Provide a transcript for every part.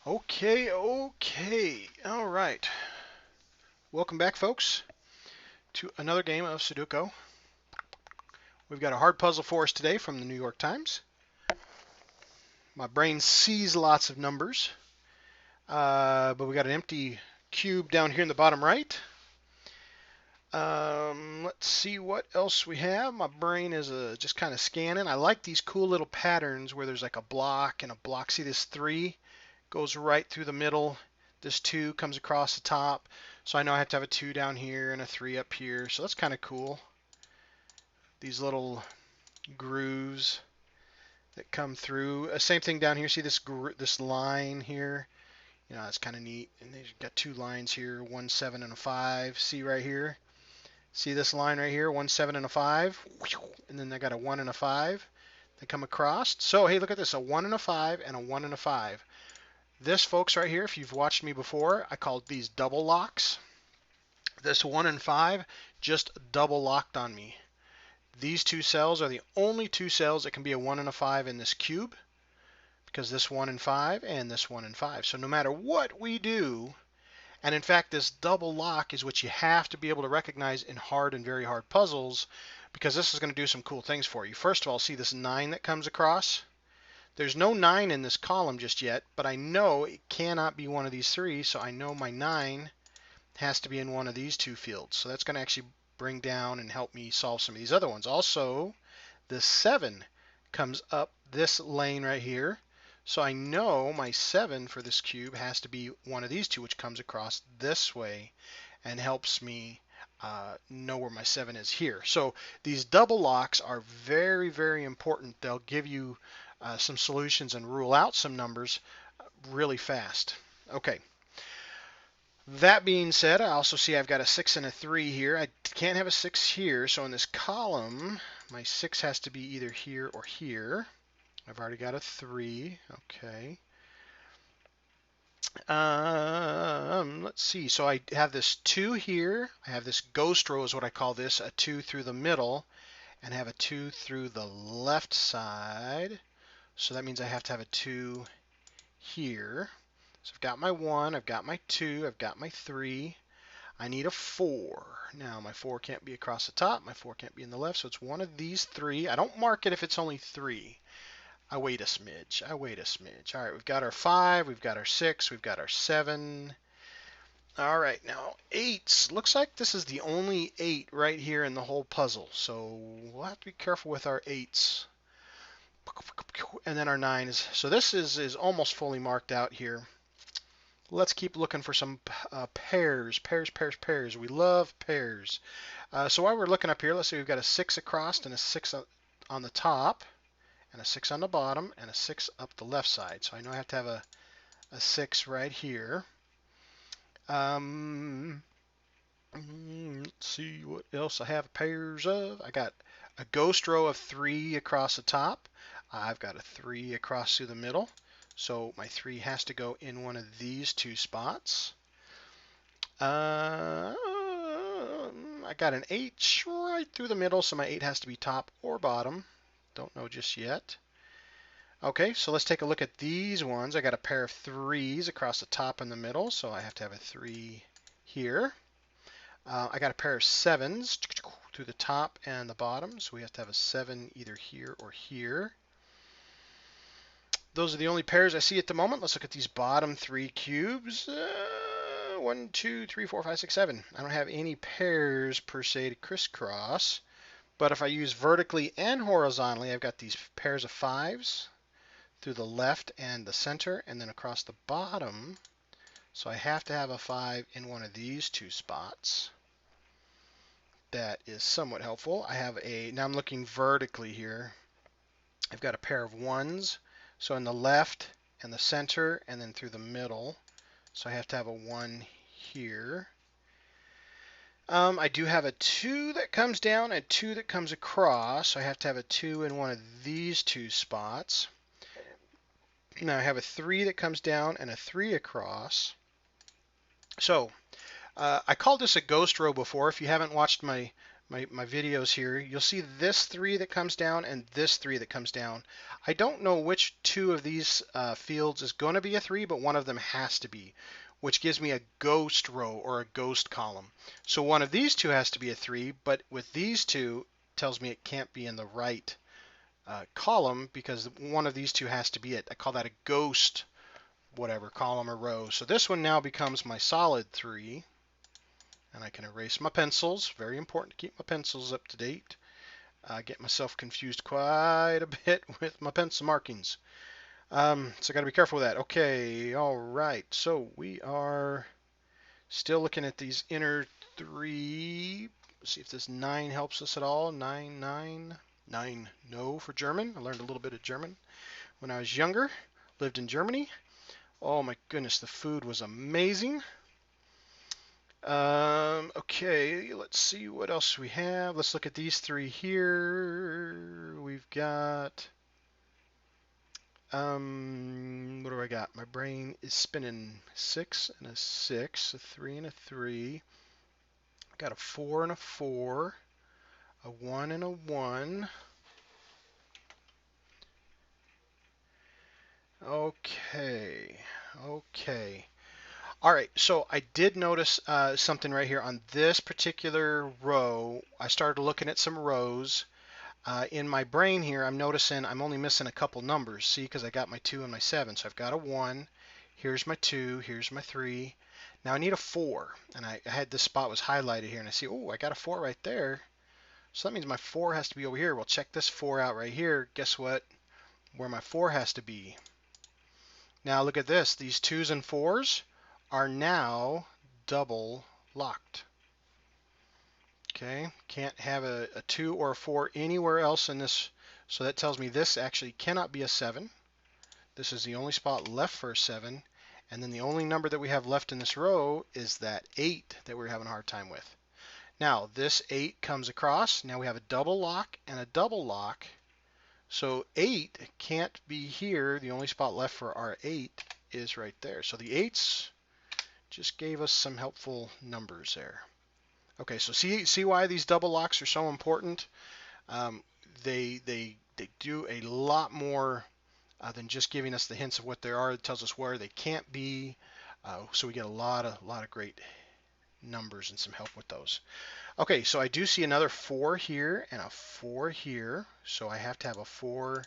Okay. All right. Welcome back, folks, to another game of Sudoku. We've got a hard puzzle for us today from the New York Times. My brain sees lots of numbers, but we got an empty cube down here in the bottom right. Let's see what else we have. My brain is just kind of scanning. I like these cool little patterns where there's like a block and a block. See this 3 goes right through the middle. This 2 comes across the top. So I know I have to have a 2 down here and a 3 up here. So that's kind of cool. These little grooves that come through. Same thing down here. See this line here? You know, that's kind of neat. And they've got 2 lines here, 1, 7, and a 5. See right here? See this line right here? 1, 7, and a 5. And then they got a 1 and a 5. They come across. So, hey, look at this. A 1 and a 5 and a 1 and a 5. This, folks, right here, if you've watched me before, I called these double locks. This 1 and 5 just double locked on me. These 2 cells are the only 2 cells that can be a 1 and a 5 in this cube, because this 1 and 5 and this 1 and 5. So no matter what we do, and in fact this double lock is what you have to be able to recognize in hard and very hard puzzles, because this is going to do some cool things for you. First of all, see this 9 that comes across? There's no 9 in this column just yet, but I know it cannot be one of these 3, so I know my 9 has to be in one of these 2 fields. So that's going to actually bring down and help me solve some of these other ones. Also, this 7 comes up this lane right here. So I know my 7 for this cube has to be one of these 2, which comes across this way and helps me know where my 7 is here. So these double locks are very, very important. They'll give you some solutions and rule out some numbers really fast. Okay. That being said, I also see I've got a 6 and a 3 here. I can't have a 6 here, so in this column, my 6 has to be either here or here. I've already got a 3. Okay. Let's see. So I have this 2 here. I have this ghost row is what I call this, a 2 through the middle, and I have a 2 through the left side. So that means I have to have a 2 here. So I've got my 1, I've got my 2, I've got my 3. I need a 4. Now my 4 can't be across the top, my 4 can't be in the left, so it's one of these 3. I don't mark it if it's only 3. I wait a smidge. All right, we've got our 5, we've got our 6, we've got our 7. All right, now 8s. Looks like this is the only 8 right here in the whole puzzle, so we'll have to be careful with our 8s. And then our 9s. So this is almost fully marked out here. Let's keep looking for some pairs. We love pairs. So while we're looking up here, let's see, we've got a 6 across and a 6 on the top, and a 6 on the bottom, and a 6 up the left side. So I know I have to have a 6 right here. Let's see what else I have pairs of. I got a ghost row of 3 across the top. I've got a 3 across through the middle. So my 3 has to go in one of these 2 spots. I got an 8 right through the middle, so my 8 has to be top or bottom. Don't know just yet. Okay, so let's take a look at these ones. I got a pair of 3s across the top and the middle, so I have to have a 3 here. I got a pair of 7s through the top and the bottom, so we have to have a 7 either here or here. Those are the only pairs I see at the moment. Let's look at these bottom 3 cubes. 1, 2, 3, 4, 5, 6, 7. I don't have any pairs per se to crisscross, but if I use vertically and horizontally, I've got these pairs of 5s through the left and the center, and then across the bottom. So I have to have a 5 in one of these 2 spots. That is somewhat helpful. Now I'm looking vertically here. I've got a pair of 1s. So in the left and the center and then through the middle. So I have to have a 1 here. I do have a 2 that comes down and 2 that comes across. So I have to have a 2 in one of these 2 spots. Now I have a 3 that comes down and a 3 across. So I called this a ghost row before. If you haven't watched my my videos here, you'll see this 3 that comes down and this 3 that comes down. I don't know which two of these fields is going to be a 3, but one of them has to be, which gives me a ghost row or a ghost column. So one of these two has to be a 3, but with these two, it tells me it can't be in the right column because one of these two has to be it. I call that a ghost whatever column or row. So this one now becomes my solid 3. And I can erase my pencils. Very important to keep my pencils up to date. I get myself confused quite a bit with my pencil markings. So I got to be careful with that. Okay, all right. So we are still looking at these inner 3. Let's see if this 9 helps us at all. 9, 9, 9. No for German. I learned a little bit of German when I was younger. Lived in Germany. Oh my goodness, the food was amazing. Okay, let's see what else we have. Let's look at these 3 here. We've got, what do I got? My brain is spinning. 6 and a 6, a 3 and a 3. I got a 4 and a 4, a 1 and a 1. Okay, okay. All right, so I did notice something right here on this particular row. I started looking at some rows. In my brain here, I'm noticing I'm only missing a couple numbers. See, because I got my 2 and my 7. So I've got a 1. Here's my 2. Here's my 3. Now I need a 4. And I had this spot was highlighted here. And I see, oh, I got a 4 right there. So that means my 4 has to be over here. Well, check this 4 out right here. Guess what? Where my 4 has to be. Now look at this. These 2s and 4s are now double locked. Okay, can't have a 2 or a 4 anywhere else in this. So that tells me this actually cannot be a 7. This is the only spot left for a 7. And then the only number that we have left in this row is that 8 that we're having a hard time with. Now this 8 comes across. Now we have a double lock and a double lock. So 8 can't be here. The only spot left for our 8 is right there. So the 8s just gave us some helpful numbers there. Okay, so see why these double locks are so important? They do a lot more than just giving us the hints of what they are. It tells us where they can't be. So we get a lot of great numbers and some help with those. Okay, so I do see another 4 here and a 4 here. So I have to have a 4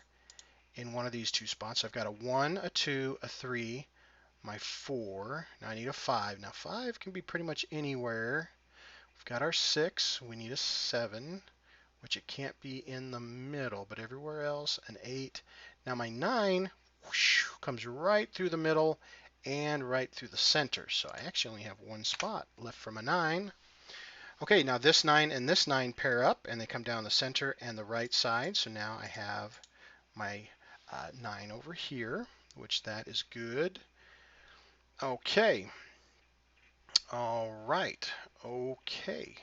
in one of these two spots. So I've got a 1, a 2, a 3, my 4. Now I need a 5. Now 5 can be pretty much anywhere. We've got our 6. We need a 7, which it can't be in the middle, but everywhere else, an 8. Now my 9 whoosh, comes right through the middle and right through the center. So I actually only have one spot left for my 9. Okay, now this 9 and this 9 pair up, and they come down the center and the right side. So now I have my 9 over here, which that is good. Okay. All right. Okay.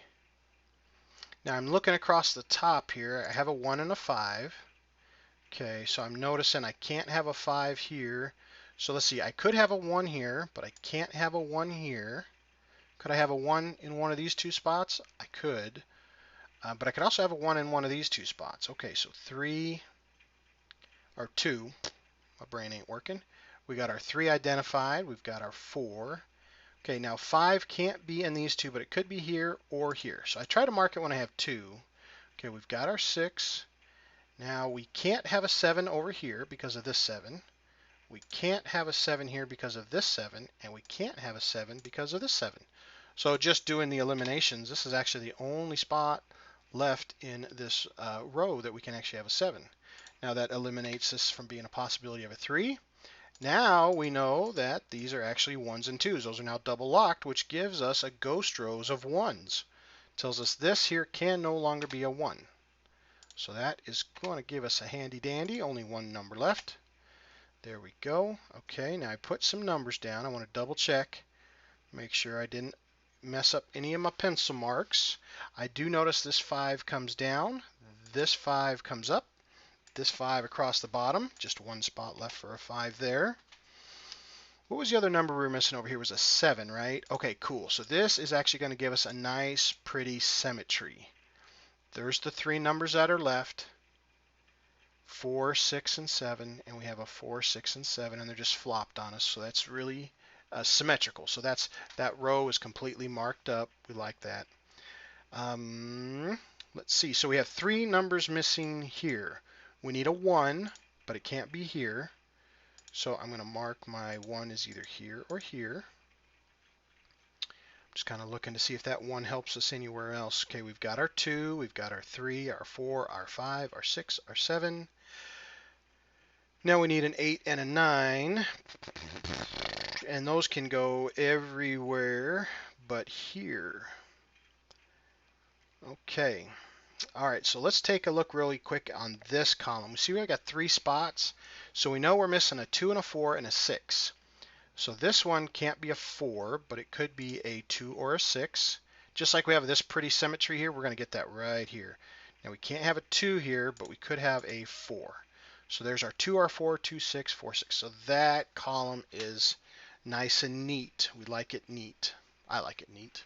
Now I'm looking across the top here. I have a 1 and a 5. Okay, so I'm noticing I can't have a 5 here. So let's see, I could have a 1 here, but I can't have a 1 here. Could I have a 1 in one of these two spots? I could. But I could also have a 1 in one of these two spots. Okay, so 3 or 2. My brain ain't working. We got our 3 identified. We've got our 4. Okay, now 5 can't be in these two, but it could be here or here. So I try to mark it when I have 2. Okay, we've got our 6. Now we can't have a 7 over here because of this 7. We can't have a 7 here because of this 7. And we can't have a 7 because of this 7. So just doing the eliminations, this is actually the only spot left in this row that we can actually have a 7. Now that eliminates this from being a possibility of a 3. Now we know that these are actually 1s and 2s. Those are now double locked, which gives us a ghost rows of 1s. Tells us this here can no longer be a 1. So that is going to give us a handy dandy. Only one number left. There we go. Okay, now I put some numbers down. I want to double check, make sure I didn't mess up any of my pencil marks. I do notice this 5 comes down. This 5 comes up. This 5 across the bottom, just one spot left for a 5 there. What was the other number we were missing over here? Was a 7, right? Okay, cool. So this is actually going to give us a nice, pretty symmetry. There's the three numbers that are left. 4, 6, and 7, and we have a 4, 6, and 7, and they're just flopped on us. So that's really symmetrical. So that row is completely marked up. We like that. Let's see. So we have three numbers missing here. We need a 1, but it can't be here. So I'm going to mark my 1 is either here or here. Just kind of looking to see if that 1 helps us anywhere else. Okay, we've got our 2, we've got our 3, our 4, our 5, our 6, our 7. Now we need an 8 and a 9, and those can go everywhere but here. Okay, all right, so let's take a look really quick on this column. We see we've got 3 spots, so we know we're missing a 2 and a 4 and a 6. So this one can't be a 4, but it could be a 2 or a 6. Just like we have this pretty symmetry here, we're going to get that right here. Now we can't have a 2 here, but we could have a 4. So there's our 2, our 4, 2, 6, 4, 6. So that column is nice and neat. We like it neat. I like it neat.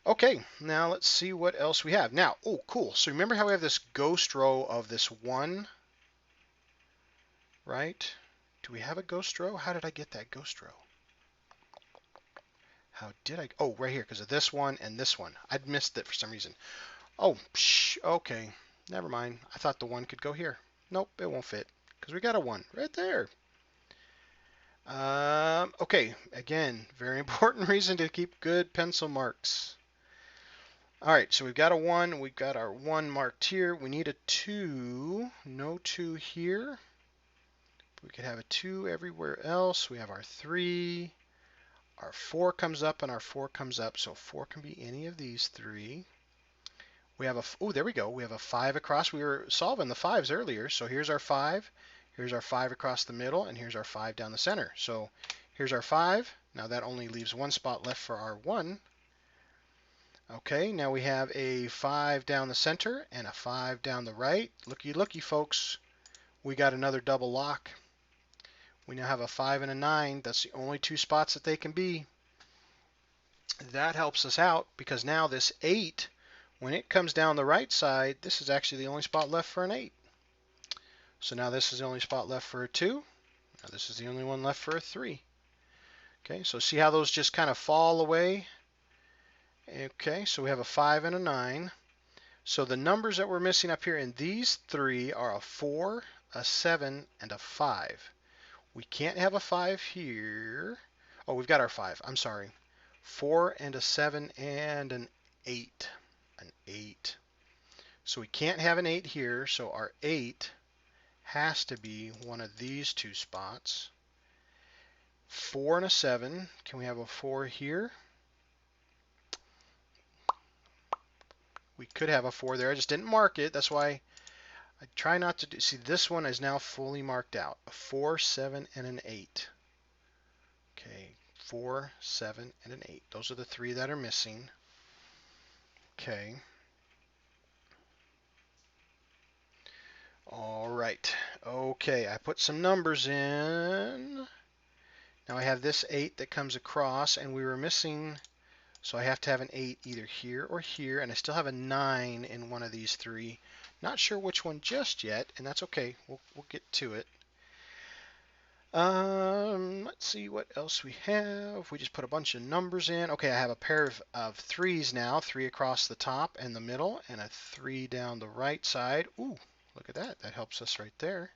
Okay, now let's see what else we have. Now, oh, cool. So remember how we have this ghost row of this 1, right? Do we have a ghost row? How did I get that ghost row? How did I? Oh, right here, because of this one and this one. I'd missed it for some reason. Oh, okay. Never mind. I thought the 1 could go here. Nope, it won't fit, because we got a 1 right there. Okay, again, very important reason to keep good pencil marks. All right, so we've got a 1. We've got our 1 marked here. We need a 2. No 2 here. We could have a 2 everywhere else. We have our 3. Our 4 comes up and our 4 comes up. So 4 can be any of these 3. We have oh, there we go. We have a 5 across. We were solving the 5s earlier. So here's our 5. Here's our 5 across the middle, and here's our 5 down the center. So here's our 5. Now that only leaves 1 spot left for our 1. Okay, now we have a 5 down the center and a 5 down the right. Looky, looky, folks. We got another double lock. We now have a 5 and a 9. That's the only 2 spots that they can be. That helps us out because now this 8, when it comes down the right side, this is actually the only spot left for an 8. So now this is the only spot left for a 2. Now this is the only one left for a 3. Okay, so see how those just kind of fall away? Okay, so we have a 5 and a 9. So the numbers that we're missing up here in these 3 are a 4, a 7, and a 5. We can't have a 5 here. Oh, we've got our 5. I'm sorry. 4 and a 7 and an 8. An 8. So we can't have an 8 here, so our 8 has to be one of these 2 spots. 4 and a 7. Can we have a 4 here? We could have a 4 there. I just didn't mark it. That's why I try not to do. See, this one is now fully marked out. A 4, 7, and an 8. Okay, 4, 7, and an 8. Those are the 3 that are missing. Okay. All right. Okay, I put some numbers in. Now I have this 8 that comes across, and we were missing, so I have to have an 8 either here or here, and I still have a 9 in one of these 3. Not sure which one just yet, and that's okay. We'll get to it. Let's see what else we have. We just put a bunch of numbers in. Okay, I have a pair of 3s now, 3 across the top and the middle, and a 3 down the right side. Ooh, look at that. That helps us right there.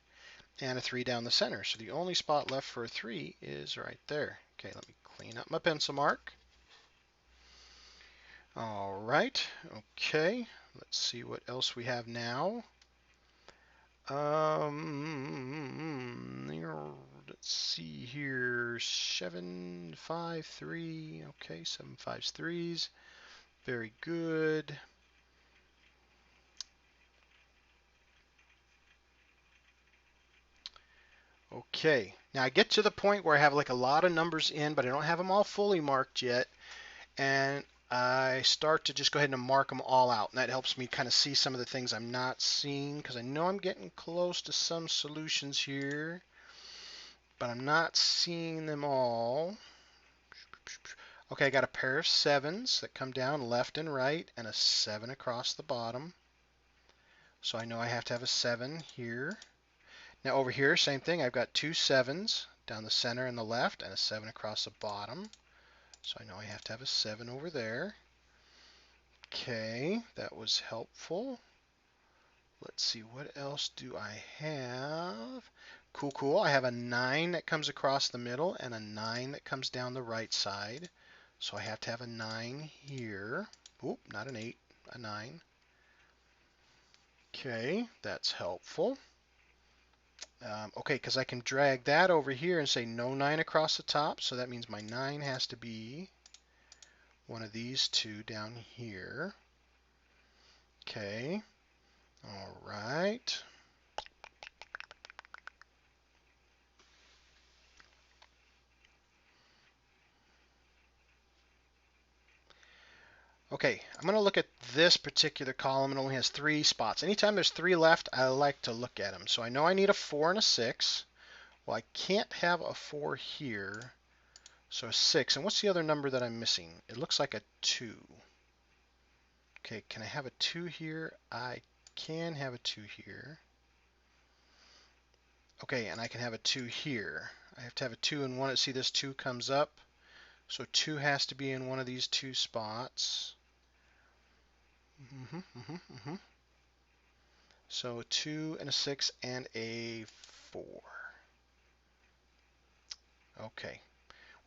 And a 3 down the center. So the only spot left for a 3 is right there. Okay, let me clean up my pencil mark. All right, okay. Let's see what else we have now. Let's see here. 7, 5, 3. Okay, 7, 5s, 3s. Very good. Okay, now I get to the point where I have like a lot of numbers in, but I don't have them all fully marked yet. And I start to just go ahead and mark them all out. And that helps me kind of see some of the things I'm not seeing, because I know I'm getting close to some solutions here, but I'm not seeing them all. Okay, I got a pair of 7s that come down left and right, and a 7 across the bottom. So I know I have to have a 7 here. Now over here, same thing. I've got two 7s down the center and the left and a 7 across the bottom. So I know I have to have a 7 over there. Okay, that was helpful. Let's see, what else do I have? Cool, cool. I have a 9 that comes across the middle and a 9 that comes down the right side. So I have to have a 9 here. Oop, not an 8, a 9. Okay, that's helpful. Okay, because I can drag that over here and say no 9 across the top. So that means my 9 has to be one of these two down here. Okay, all right. Okay, I'm going to look at this particular column. It only has 3 spots. Anytime there's 3 left, I like to look at them. So I know I need a 4 and a 6. Well, I can't have a 4 here. So a 6. And what's the other number that I'm missing? It looks like a 2. Okay, can I have a 2 here? I can have a 2 here. Okay, and I can have a 2 here. I have to have a 2 in one. See, this 2 comes up. So 2 has to be in one of these 2 spots. So a 2 and a 6 and a 4. Okay.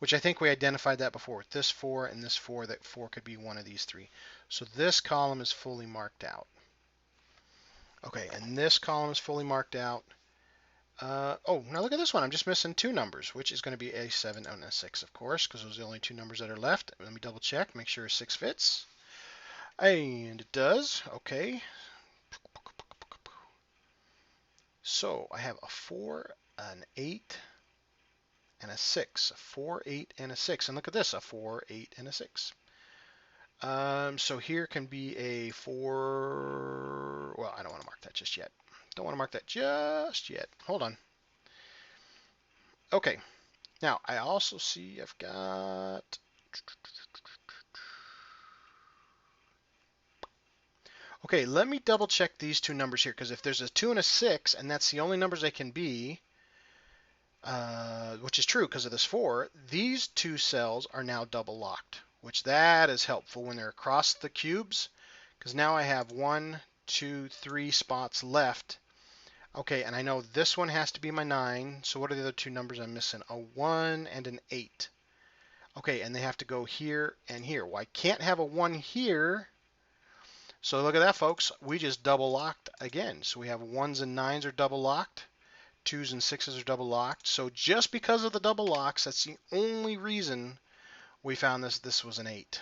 Which I think we identified that before. With this 4 and this 4, that 4 could be one of these 3. So this column is fully marked out. Okay, and this column is fully marked out. Oh, now look at this one. I'm just missing 2 numbers, which is going to be a 7 and a 6, of course, because those are the only 2 numbers that are left. Let me double check, make sure a 6 fits. And it does. Okay. So I have a 4, an 8, and a 6. A 4, 8, and a 6. And look at this, a 4, 8, and a 6. So here can be a 4. Well, I don't want to mark that just yet. Don't want to mark that just yet. Hold on. Okay. Now, I also see I've got... Okay, let me double check these 2 numbers here, because if there's a 2 and a 6, and that's the only numbers they can be, which is true because of this 4, these 2 cells are now double locked, which that is helpful when they're across the cubes, because now I have 1, 2, 3 spots left. Okay, and I know this one has to be my 9, so what are the other 2 numbers I'm missing? A 1 and an 8. Okay, and they have to go here and here. Well, I can't have a 1 here. So look at that, folks. We just double locked again. So we have 1s and 9s are double locked. 2s and 6s are double locked. So just because of the double locks, that's the only reason we found this was an 8.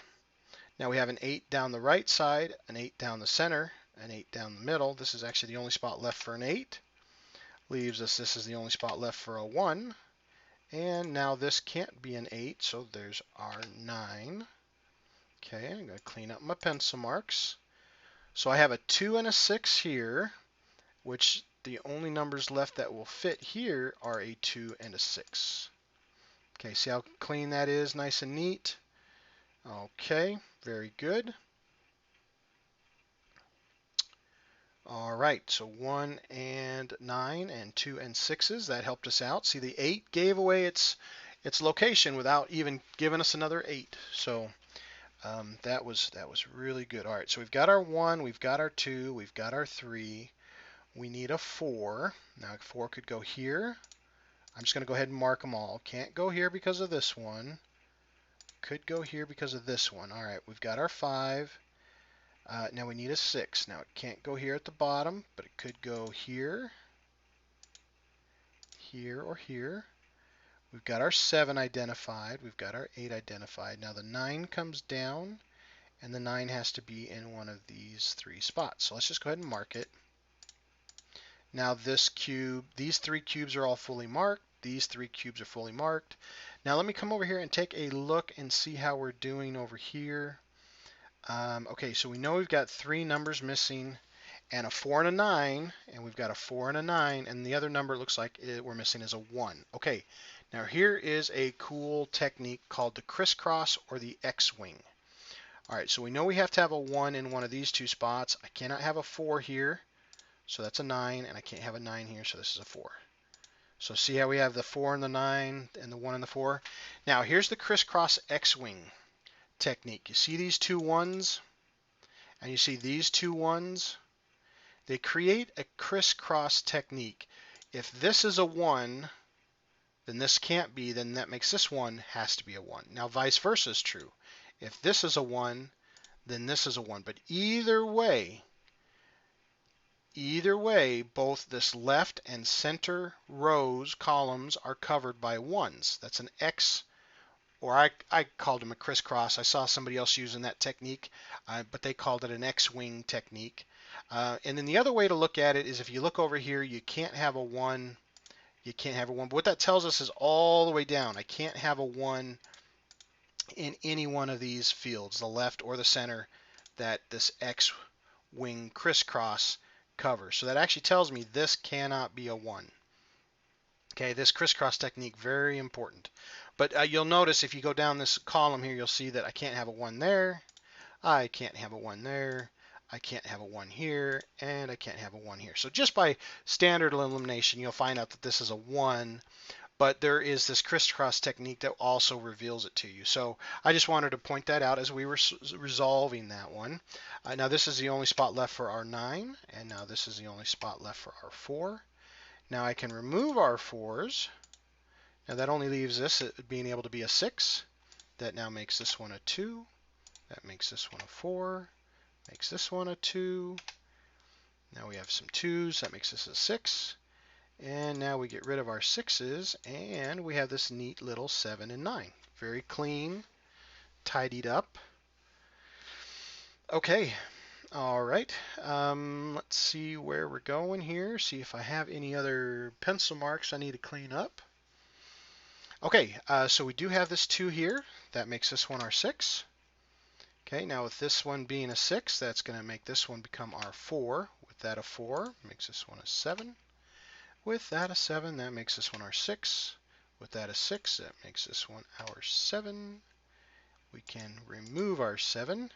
Now we have an 8 down the right side, an 8 down the center, an 8 down the middle. This is actually the only spot left for an 8. Leaves us, this is the only spot left for a 1. And now this can't be an 8, so there's our 9. Okay, I'm going to clean up my pencil marks. So I have a 2 and a 6 here, which the only numbers left that will fit here are a 2 and a 6. Okay, see how clean that is, nice and neat. Okay, very good. All right, so 1 and 9 and 2 and 6s, that helped us out. See, the 8 gave away its location without even giving us another 8. So that was really good. All right, so we've got our 1, we've got our 2, we've got our 3. We need a 4. Now 4 could go here. I'm just going to go ahead and mark them all. Can't go here because of this one. Could go here because of this one. All right, we've got our 5. Now we need a 6. Now it can't go here at the bottom, but it could go here, here, or here. We've got our 7 identified. We've got our 8 identified. Now the 9 comes down, and the 9 has to be in one of these 3 spots. So let's just go ahead and mark it. Now this cube, these 3 cubes are all fully marked. These 3 cubes are fully marked. Now let me come over here and take a look and see how we're doing over here. Okay, so we know we've got 3 numbers missing and a 4 and a 9, and we've got a 4 and a 9, and the other number it looks like we're missing is a 1. Okay, now here is a cool technique called the crisscross or the X-wing. All right, so we know we have to have a 1 in one of these 2 spots. I cannot have a 4 here, So that's a 9, and I can't have a 9 here, so this is a 4. So see how we have the 4 and the 9 and the 1 and the 4? Now here's the crisscross X-wing technique. You see these two ones, and you see these two ones? They create a crisscross technique. If this is a 1, then this can't be, then that makes this one has to be a 1. Now vice versa is true. If this is a 1, then this is a 1. But either way, both this left and center rows, columns, are covered by 1s. That's an X, or I called them a crisscross. I saw somebody else using that technique, but they called it an X-wing technique. And then the other way to look at it is if you look over here, you can't have a 1. You can't have a 1. But what that tells us is all the way down. I can't have a 1 in any one of these fields, the left or the center, that this X-wing crisscross covers. So that actually tells me this cannot be a 1. Okay, this crisscross technique, very important. But you'll notice if you go down this column here, you'll see that I can't have a 1 there. I can't have a 1 there. I can't have a 1 here, and I can't have a 1 here. So just by standard elimination, you'll find out that this is a 1, but there is this crisscross technique that also reveals it to you. So I just wanted to point that out as we were resolving that one. Now this is the only spot left for our 9, and now this is the only spot left for our 4. Now I can remove our 4s. Now that only leaves this being able to be a 6. That now makes this one a 2. That makes this one a 4. Makes this one a 2. Now we have some 2s. That makes this a 6. And now we get rid of our 6s, and we have this neat little 7 and 9. Very clean, tidied up. Okay, all right. Let's see where we're going here. See if I have any other pencil marks I need to clean up. Okay, so we do have this 2 here. That makes this one our 6. Okay, now with this one being a 6, that's going to make this one become our 4. With that a 4, makes this one a 7. With that a 7, that makes this one our 6. With that a 6, that makes this one our 7. We can remove our 7,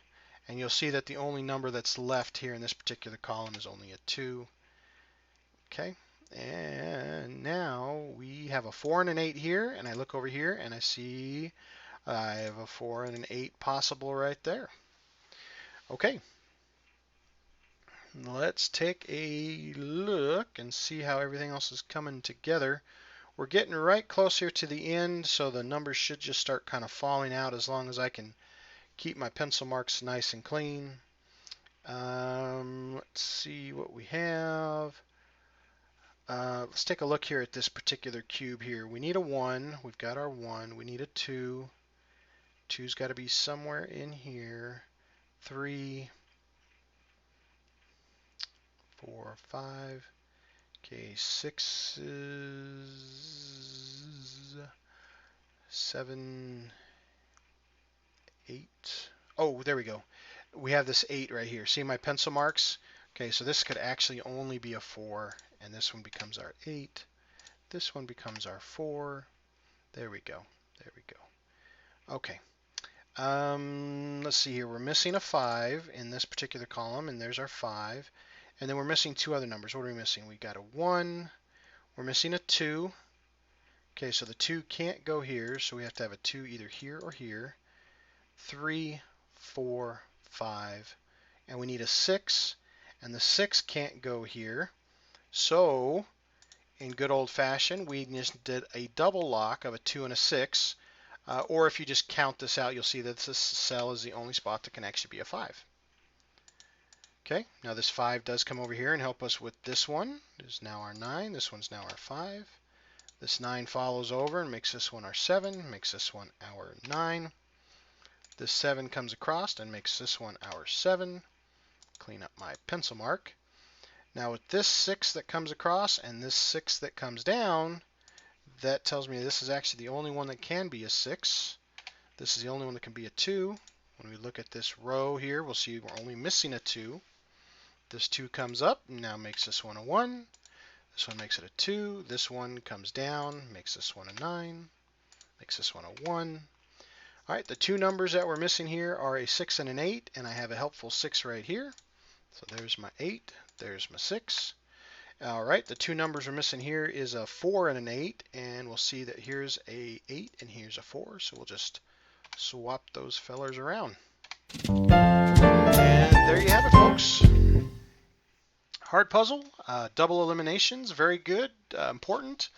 and you'll see that the only number that's left here in this particular column is only a 2. Okay, and now we have a 4 and an 8 here, and I look over here and I see I have a 4 and an 8 possible right there. Okay, let's take a look and see how everything else is coming together. We're getting right close here to the end, so the numbers should just start kind of falling out as long as I can keep my pencil marks nice and clean. Let's see what we have. Let's take a look here at this particular cube here. We need a 1. We've got our 1. We need a 2. 2's got to be somewhere in here. 3, 4, 5. Okay, 6 is 7, 8. Oh, there we go. We have this 8 right here. See my pencil marks? Okay, so this could actually only be a 4, and this one becomes our 8. This one becomes our 4. There we go. There we go. Okay. Let's see here. We're missing a 5 in this particular column, and there's our 5. And then we're missing 2 other numbers. What are we missing? We got a 1. We're missing a 2. Okay, so the 2 can't go here, so we have to have a 2 either here or here. 3, 4, 5. And we need a 6, and the 6 can't go here. So, in good old fashion, we just did a double lock of a 2 and a 6. Or if you just count this out, you'll see that this cell is the only spot that can actually be a 5. Okay, now this 5 does come over here and help us with this one. This is now our 9. This one's now our 5. This 9 follows over and makes this one our 7, makes this one our 9. This 7 comes across and makes this one our 7. Clean up my pencil mark. Now with this 6 that comes across and this 6 that comes down, that tells me this is actually the only one that can be a 6. This is the only one that can be a 2. When we look at this row here, we'll see we're only missing a 2. This 2 comes up and now makes this one a 1. This one makes it a 2. This one comes down, makes this one a 9. Makes this one a 1. All right, the 2 numbers that we're missing here are a 6 and an 8, and I have a helpful 6 right here. So there's my 8, there's my 6. All right, the two numbers we're missing here is a 4 and an 8, and we'll see that here's a 8 and here's a 4, so we'll just swap those fellers around. And there you have it, folks. Hard puzzle, double eliminations, very good, important.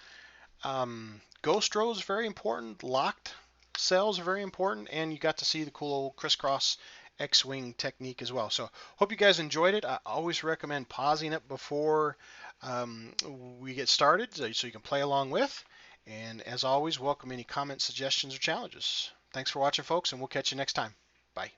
Ghost rows, very important. Locked cells are very important, and you got to see the cool old crisscross X-wing technique as well. So hope you guys enjoyed it. I always recommend pausing it before we get started so you can play along with. And as always, welcome any comments, suggestions, or challenges. Thanks for watching, folks, and we'll catch you next time. Bye.